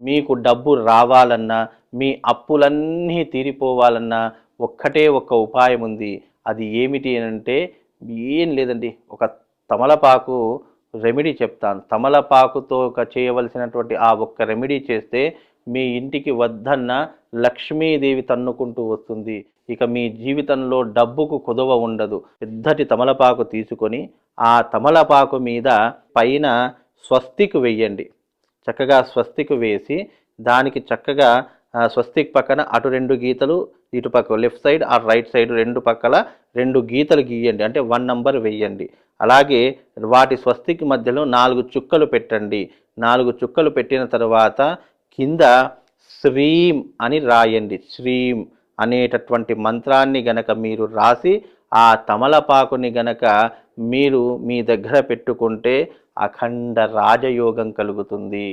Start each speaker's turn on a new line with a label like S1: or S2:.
S1: మీకు డబ్బు రావాలన్నా, మీ అప్పులన్నీ తీరిపోవాలన్నా ఒక్కటే ఒక్క ఉపాయం ఉంది. అది ఏమిటి అంటే ఏం లేదండి. ఒక తమలపాకు రెమెడీ చెప్తాను. తమలపాకుతో చేయవలసినటువంటి ఆ ఒక్క రెమెడీ చేస్తే మీ ఇంటికి వద్దన్న లక్ష్మీదేవి తన్నుకుంటూ వస్తుంది. ఇక మీ జీవితంలో డబ్బుకు కొదవ ఉండదు. పెద్దటి తమలపాకు తీసుకొని ఆ తమలపాకు మీద పైన స్వస్తిక్ వెయ్యండి. చక్కగా స్వస్తిక్ వేసి దానికి చక్కగా స్వస్తిక్ పక్కన అటు 2 గీతలు, ఇటు పక్క left side or right side 2 పక్కల 2 గీతలు గీయండి. అంటే 1 నంబర్ వెయ్యండి. అలాగే వాటి స్వస్తిక్ మధ్యలో 4 చుక్కలు పెట్టండి. 4 చుక్కలు పెట్టిన తర్వాత కింద శ్రీం అని రాయండి. శ్రీం అనేటటువంటి మంత్రాన్ని గనక మీరు రాసి ఆ తమలపాకుని గనక మీరు మీ దగ్గర పెట్టుకుంటే అఖండ రాజయోగం కలుగుతుంది.